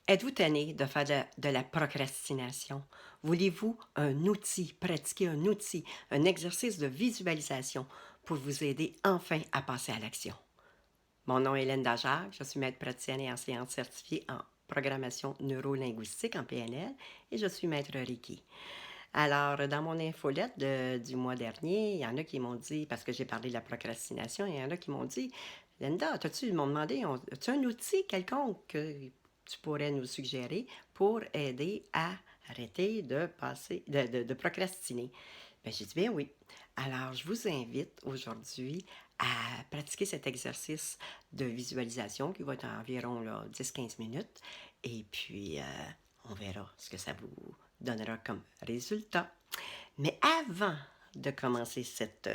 Êtes-vous tanné de faire de la procrastination? Voulez-vous un outil, pratiquer un outil, un exercice de visualisation pour vous aider enfin à passer à l'action? Mon nom est Hélène Dajac, je suis maître praticienne et enseignante certifiée en programmation neurolinguistique en PNL et je suis maître Reiki. Alors, dans mon infolette du mois dernier, il y en a qui m'ont dit, parce que j'ai parlé de la procrastination, il y en a qui m'ont dit, Linda, ils m'ont demandé, as-tu un outil quelconque que tu pourrais nous suggérer pour aider à arrêter de de procrastiner? Ben, j'ai dit, bien oui. Alors, je vous invite aujourd'hui à pratiquer cet exercice de visualisation qui va être environ 10-15 minutes. Et puis, on verra ce que ça vous donnera comme résultat. Mais avant de commencer cet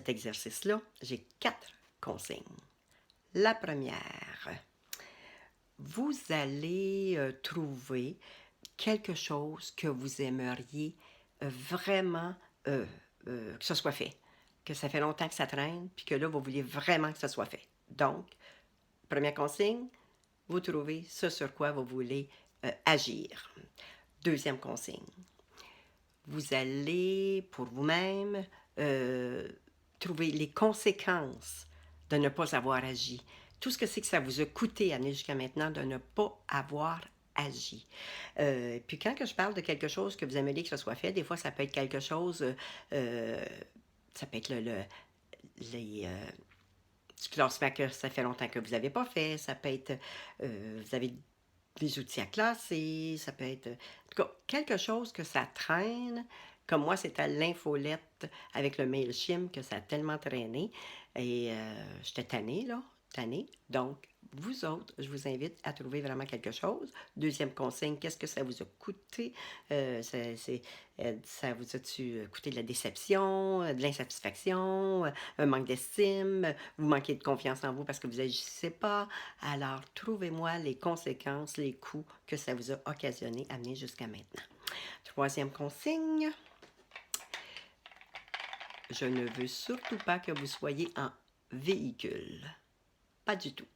exercice-là, j'ai 4 consignes. La première, vous allez trouver quelque chose que vous aimeriez vraiment que ce soit fait. Que ça fait longtemps que ça traîne, puis que là, vous vouliez vraiment que ça soit fait. Donc, première consigne, vous trouvez ce sur quoi vous voulez agir. Deuxième consigne, vous allez pour vous-même trouver les conséquences de ne pas avoir agi. Tout ce que c'est que ça vous a coûté amener jusqu'à maintenant de ne pas avoir agi. Puis quand que je parle de quelque chose que vous aimeriez que ce soit fait, des fois ça peut être quelque chose, ça peut être les, du classement que ça fait longtemps que vous n'avez pas fait, ça peut être, vous avez des outils à classer, ça peut être, en tout cas, quelque chose que ça traîne. Comme moi, c'était l'infolette avec le MailChimp que ça a tellement traîné. Et j'étais tannée, là, tannée. Donc, vous autres, je vous invite à trouver vraiment quelque chose. Deuxième consigne, qu'est-ce que ça vous a coûté? Ça vous a-tu coûté de la déception, de l'insatisfaction, un manque d'estime, vous manquez de confiance en vous parce que vous n'agissez pas? Alors, trouvez-moi les conséquences, les coûts que ça vous a occasionné, amené jusqu'à maintenant. Troisième consigne, je ne veux surtout pas que vous soyez en véhicule. Pas du tout.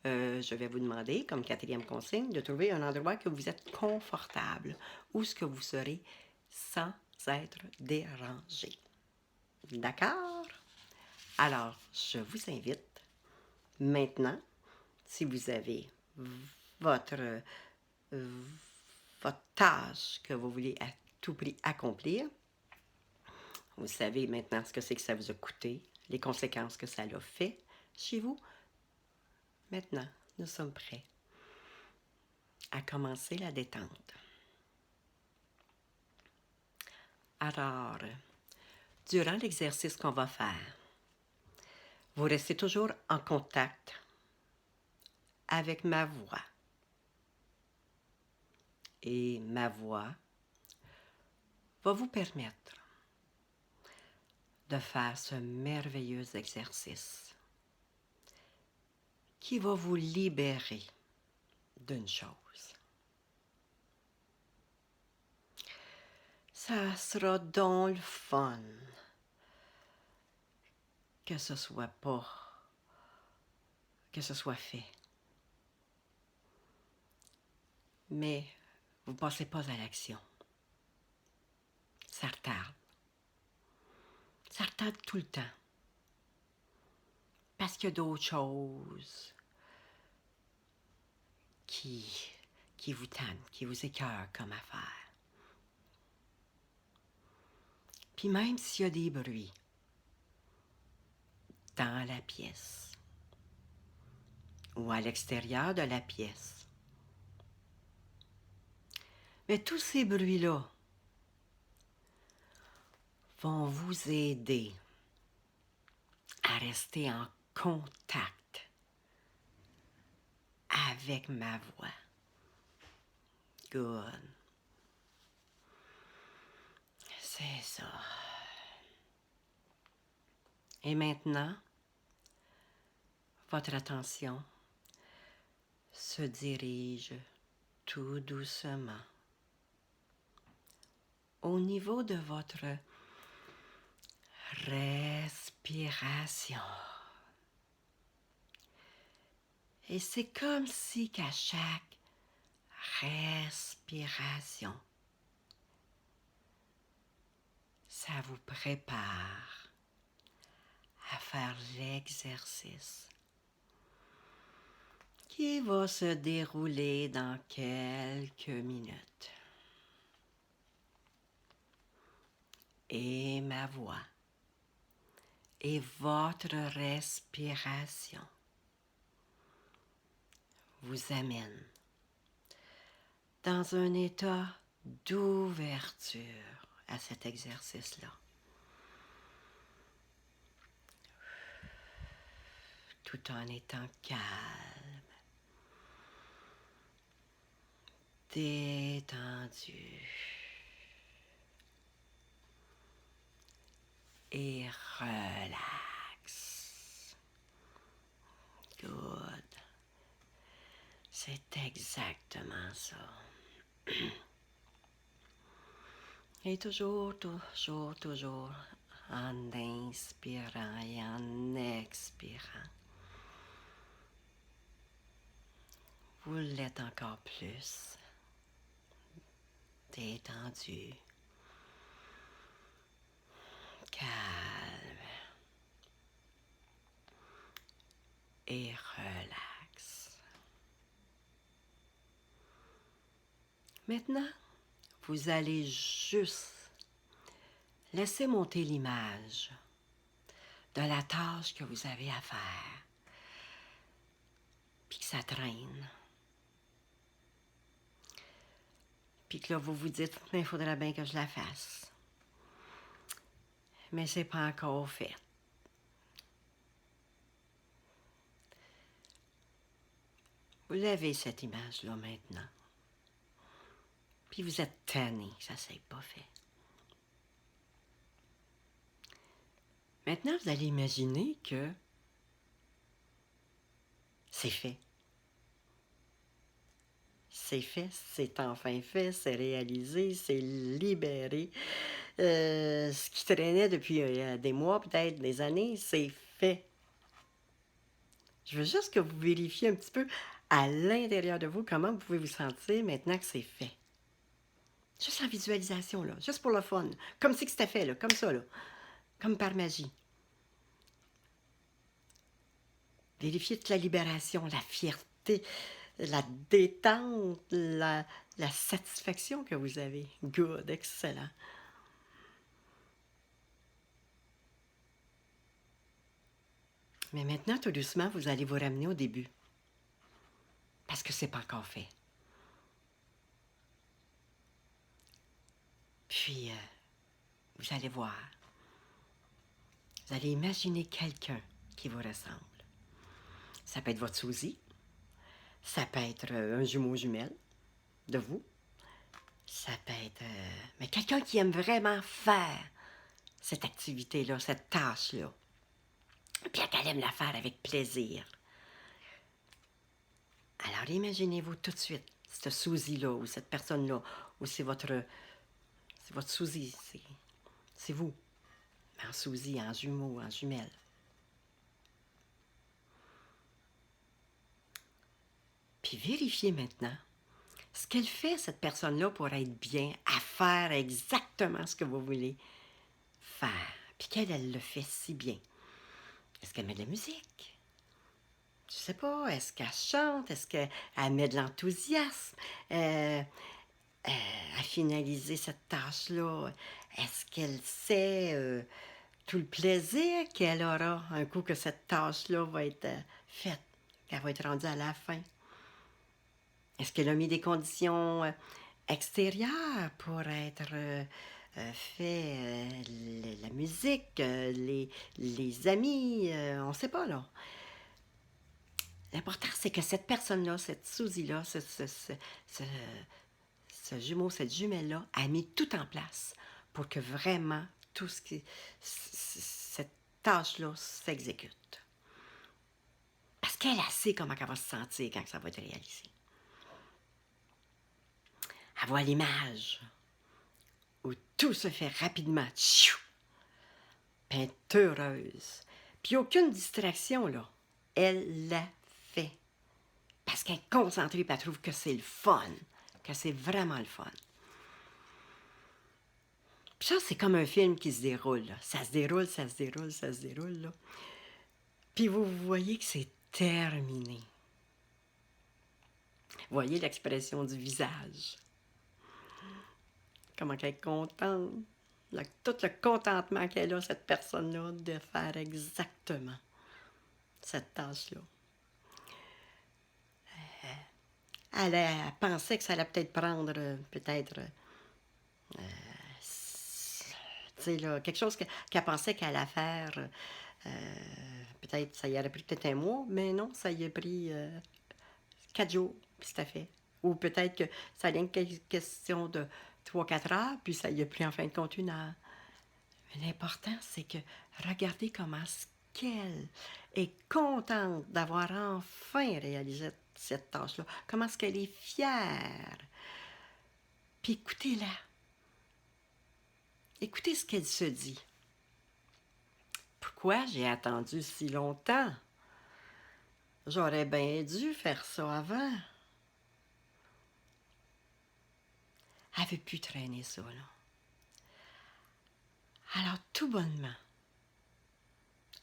Je vais vous demander, comme quatrième consigne, de trouver un endroit que vous êtes confortable, où ce que vous serez sans être dérangé. D'accord? Alors, je vous invite maintenant, si vous avez votre, votre tâche que vous voulez à tout prix accomplir, vous savez maintenant ce que c'est que ça vous a coûté, les conséquences que ça l'a fait chez vous. Maintenant, nous sommes prêts à commencer la détente. Alors, durant l'exercice qu'on va faire, vous restez toujours en contact avec ma voix. Et ma voix va vous permettre de faire ce merveilleux exercice qui va vous libérer d'une chose. Ça sera donc le fun que ce soit fait. Mais vous ne passez pas à l'action. Ça retarde. Ça retarde tout le temps. Parce qu'il y a d'autres choses qui vous tannent, qui vous écœurent comme affaire. Puis même s'il y a des bruits dans la pièce ou à l'extérieur de la pièce, mais tous ces bruits-là vont vous aider à rester en contact avec ma voix. Good. C'est ça. Et maintenant, votre attention se dirige tout doucement au niveau de votre respiration. Et c'est comme si qu'à chaque respiration. Ça vous prépare à faire l'exercice qui va se dérouler dans quelques minutes. Et ma voix et votre respiration vous amène dans un état d'ouverture à cet exercice-là. Tout en étant calme, détendu et relax. Good. C'est exactement ça. Et toujours en inspirant et en expirant. Vous l'êtes encore plus. Détendu. Calme. Et relax. Maintenant, vous allez juste laisser monter l'image de la tâche que vous avez à faire, puis que ça traîne. Puis que là, vous vous dites, mais il faudrait bien que je la fasse. Mais c'est pas encore fait. Vous avez cette image-là maintenant. Puis vous êtes tanné, ça s'est pas fait. Maintenant, vous allez imaginer que c'est fait. C'est fait, c'est enfin fait, c'est réalisé, c'est libéré. Ce qui traînait depuis des mois, peut-être des années, c'est fait. Je veux juste que vous vérifiez un petit peu à l'intérieur de vous comment vous pouvez vous sentir maintenant que c'est fait. Juste en visualisation, là, juste pour le fun. Comme si c'était fait, là, comme ça, là. Comme par magie. Vérifiez toute la libération, la fierté, la détente, la satisfaction que vous avez. Good, excellent. Mais maintenant, tout doucement, vous allez vous ramener au début. Parce que c'est pas encore fait. Puis, vous allez voir. Vous allez imaginer quelqu'un qui vous ressemble. Ça peut être votre sosie. Ça peut être un jumeau jumelle de vous. Ça peut être... mais quelqu'un qui aime vraiment faire cette activité-là, cette tâche-là. Puis qu'elle aime la faire avec plaisir. Alors imaginez-vous tout de suite, cette sosie-là, ou cette personne-là, ou c'est votre sosie, c'est vous. En sosie, en jumeau, en jumelle. Puis vérifiez maintenant ce qu'elle fait, cette personne-là, pour être bien, à faire exactement ce que vous voulez faire. Puis qu'elle, elle le fait si bien. Est-ce qu'elle met de la musique? Je sais pas. Est-ce qu'elle chante? Est-ce qu'elle met de l'enthousiasme à finaliser cette tâche-là? Est-ce qu'elle sait tout le plaisir qu'elle aura un coup que cette tâche-là va être faite, qu'elle va être rendue à la fin? Est-ce qu'elle a mis des conditions extérieures pour être fait la musique, les amis, on ne sait pas, là. L'important, c'est que cette personne-là, cette Suzy-là, ce jumeau, cette jumelle-là, a mis tout en place pour que vraiment tout cette tâche-là s'exécute. Parce qu'elle sait comment elle va se sentir quand ça va être réalisé. Elle voit l'image où tout se fait rapidement. Tchou! Puis elle est heureuse. Puis aucune distraction, là. Elle l'a fait. Parce qu'elle est concentrée et elle trouve que c'est le fun. que c'est vraiment le fun. Puis ça, c'est comme un film qui se déroule, là. Ça se déroule, ça se déroule, ça se déroule, là. Puis vous voyez que c'est terminé. Vous voyez l'expression du visage. Comment elle est contente. Tout le contentement qu'elle a, cette personne-là, de faire exactement cette tâche-là. Elle pensait que ça allait peut-être prendre, tu sais, là, quelque chose qu'elle pensait qu'elle allait faire. Peut-être, ça y aurait pris peut-être un mois, mais non, ça y a pris 4 jours, puis c'est fait. Ou peut-être que ça allait être une question de 3-4 heures, puis ça y a pris en fin de compte 1 heure. Mais l'important, c'est que regardez comment qu'elle est contente d'avoir enfin réalisé cette tâche-là. Comment est-ce qu'elle est fière. Puis écoutez-la. Écoutez ce qu'elle se dit. Pourquoi j'ai attendu si longtemps? J'aurais bien dû faire ça avant. Elle ne veut plus traîner ça, là. Alors, tout bonnement,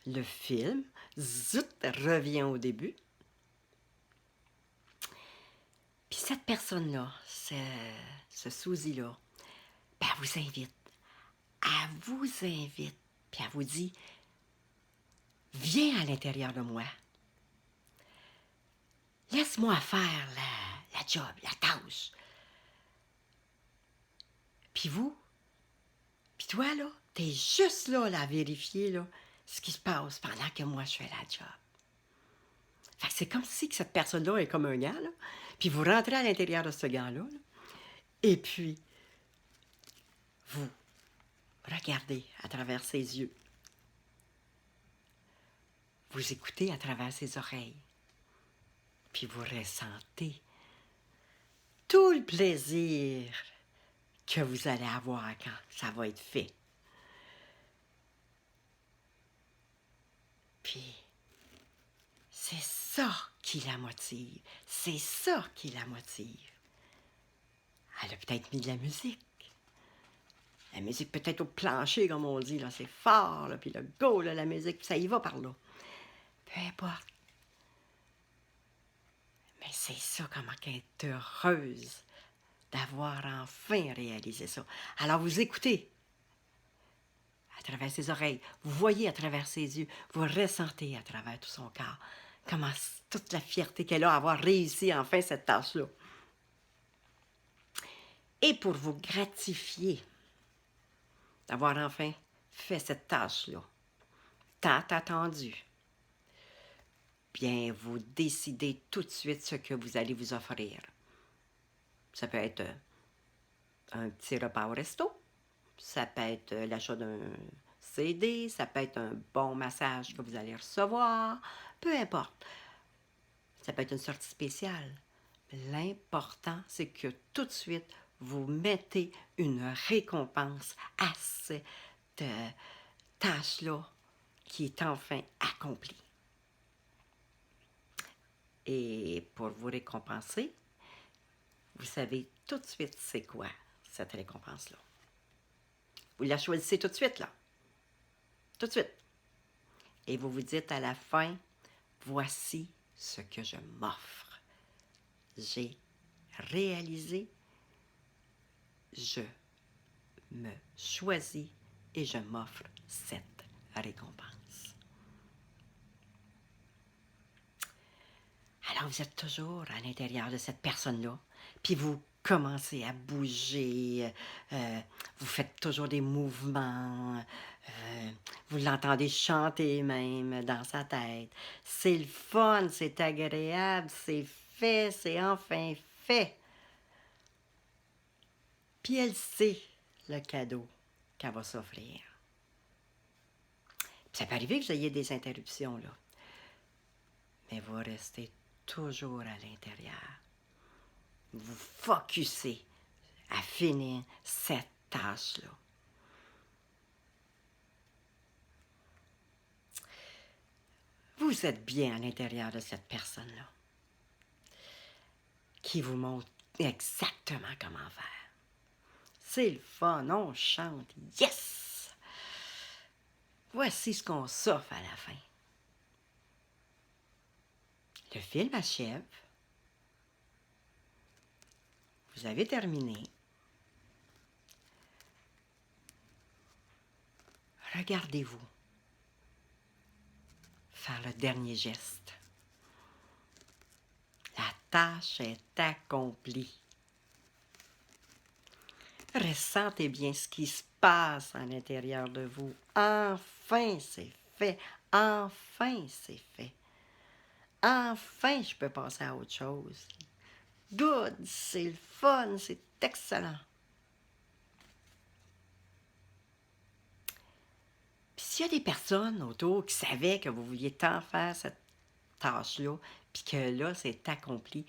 le film, zut, revient au début. Puis cette personne-là, ce Suzy-là, ben, elle vous invite. Puis elle vous dit, viens à l'intérieur de moi. Laisse-moi faire la job, la tâche. Puis puis toi, là, t'es juste là à vérifier là, ce qui se passe pendant que moi, je fais la job. Fait que c'est comme si que cette personne-là est comme un gars, là, puis vous rentrez à l'intérieur de ce gars-là, là, et puis vous regardez à travers ses yeux. Vous écoutez à travers ses oreilles. Puis vous ressentez tout le plaisir que vous allez avoir quand ça va être fait. Puis, c'est ça qui la motive. C'est ça qui la motive. Elle a peut-être mis de la musique. La musique peut-être au plancher, comme on dit, là, c'est fort, là, puis le go, là, la musique, puis ça y va par là. Peu importe. Mais c'est ça, comment elle est heureuse d'avoir enfin réalisé ça. Alors, vous écoutez à travers ses oreilles, vous voyez à travers ses yeux, vous ressentez à travers tout son corps comment toute la fierté qu'elle a d'avoir réussi enfin cette tâche-là. Et pour vous gratifier d'avoir enfin fait cette tâche-là, tant attendue, bien, vous décidez tout de suite ce que vous allez vous offrir. Ça peut être un petit repas au resto, ça peut être l'achat d'un CD, ça peut être un bon massage que vous allez recevoir, peu importe. Ça peut être une sortie spéciale. L'important, c'est que tout de suite, vous mettez une récompense à cette tâche-là qui est enfin accomplie. Et pour vous récompenser, vous savez tout de suite c'est quoi cette récompense-là. Vous la choisissez tout de suite, là. Tout de suite. Et vous vous dites à la fin, voici ce que je m'offre. J'ai réalisé, je me choisis et je m'offre cette récompense. Alors, vous êtes toujours à l'intérieur de cette personne-là, puis vous commencez à bouger, vous faites toujours des mouvements, vous l'entendez chanter même dans sa tête. C'est le fun, c'est agréable, c'est fait, c'est enfin fait. Puis elle sait le cadeau qu'elle va s'offrir. Puis ça peut arriver que vous ayez des interruptions, là. Mais vous restez toujours à l'intérieur. Vous focussez à finir cette tâche-là. Vous êtes bien à l'intérieur de cette personne-là qui vous montre exactement comment faire. C'est le fun, on chante. Yes! Voici ce qu'on s'offre à la fin. Le film achève. Vous avez terminé. Regardez-vous faire le dernier geste. La tâche est accomplie. Ressentez bien ce qui se passe à l'intérieur de vous. Enfin, c'est fait. Enfin, c'est fait. Enfin, je peux passer à autre chose. Good, c'est le fun, c'est excellent. Puis s'il y a des personnes autour qui savaient que vous vouliez tant faire cette tâche-là, puis que là, c'est accompli,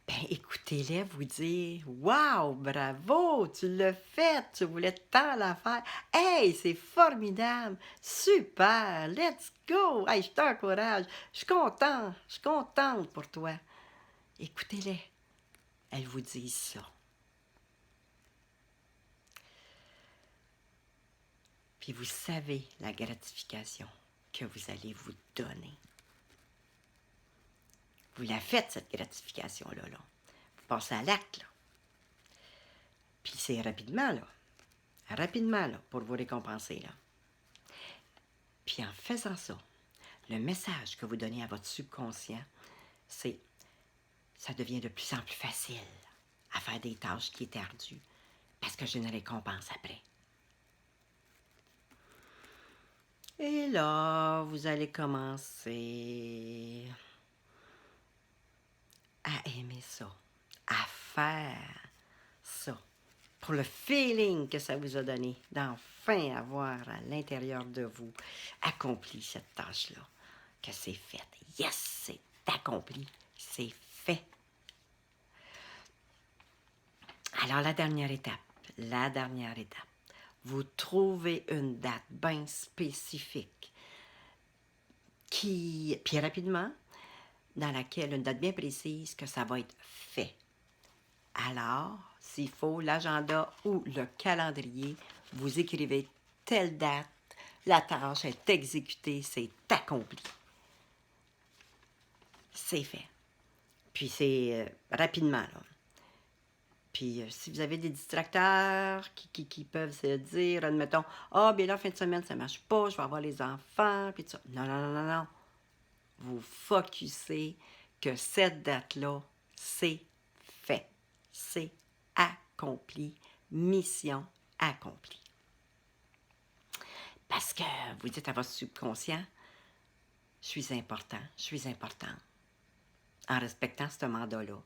ben écoutez-les vous dire « Wow, bravo, tu l'as fait, tu voulais tant la faire. Hey, c'est formidable, super, let's go, hey, je t'encourage, je suis contente pour toi. » Écoutez-les, elles vous disent ça. Puis vous savez la gratification que vous allez vous donner. Vous la faites, cette gratification-là. Là. Vous passez à l'acte, là. Puis c'est rapidement, là. Rapidement, là, pour vous récompenser, là. Puis en faisant ça, le message que vous donnez à votre subconscient, c'est ça devient de plus en plus facile à faire des tâches qui étaient ardues parce que j'ai une récompense après. Et là, vous allez commencer à aimer ça, à faire ça, pour le feeling que ça vous a donné, d'enfin avoir à l'intérieur de vous accompli cette tâche-là, que c'est fait. Yes, c'est accompli, c'est fait. Alors, la dernière étape, vous trouvez une date bien spécifique puis rapidement, dans laquelle, une date bien précise, que ça va être fait. Alors, s'il faut, l'agenda ou le calendrier, vous écrivez telle date, la tâche est exécutée, c'est accompli. C'est fait. Puis c'est rapidement, là. Puis si vous avez des distracteurs qui peuvent se dire, admettons, ah, bien là, fin de semaine, ça ne marche pas, je vais avoir les enfants, puis tout ça. Non, non, non, non, non. Vous focussez que cette date-là, c'est fait. C'est accompli. Mission accomplie. Parce que vous dites à votre subconscient, je suis important, je suis importante. En respectant ce mandat-là.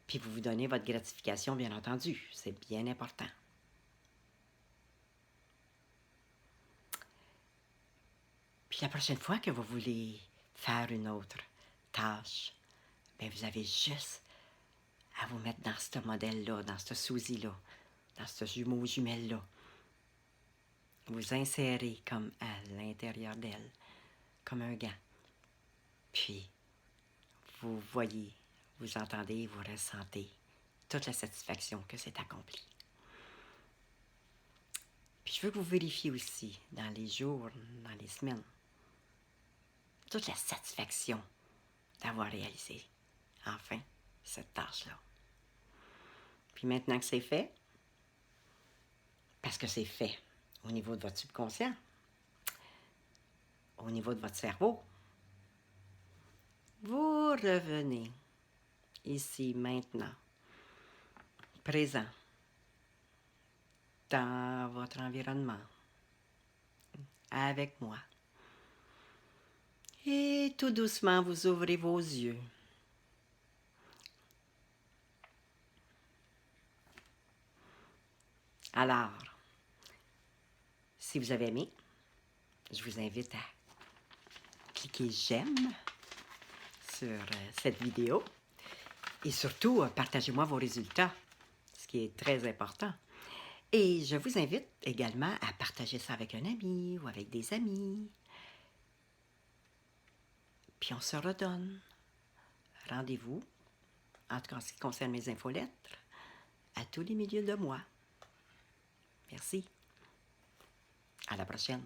Puis vous vous donnez votre gratification, bien entendu. C'est bien important. Puis la prochaine fois que vous voulez faire une autre tâche, bien vous avez juste à vous mettre dans ce modèle-là, dans ce souci-là, dans ce jumeau jumelle-là. Vous insérez comme à l'intérieur d'elle, comme un gant. Puis, vous voyez, vous entendez, vous ressentez toute la satisfaction que c'est accompli. Puis, je veux que vous vérifiez aussi, dans les jours, dans les semaines, toute la satisfaction d'avoir réalisé, enfin, cette tâche-là. Puis maintenant que c'est fait, parce que c'est fait au niveau de votre subconscient, au niveau de votre cerveau, vous revenez ici, maintenant, présent, dans votre environnement, avec moi. Et tout doucement, vous ouvrez vos yeux. Alors, si vous avez aimé, je vous invite à cliquer j'aime sur cette vidéo et surtout, partagez-moi vos résultats, ce qui est très important. Et je vous invite également à partager ça avec un ami ou avec des amis. Puis on se redonne. Rendez-vous en tout cas en ce qui concerne mes infolettres, à tous les milieux de moi. Merci. À la prochaine.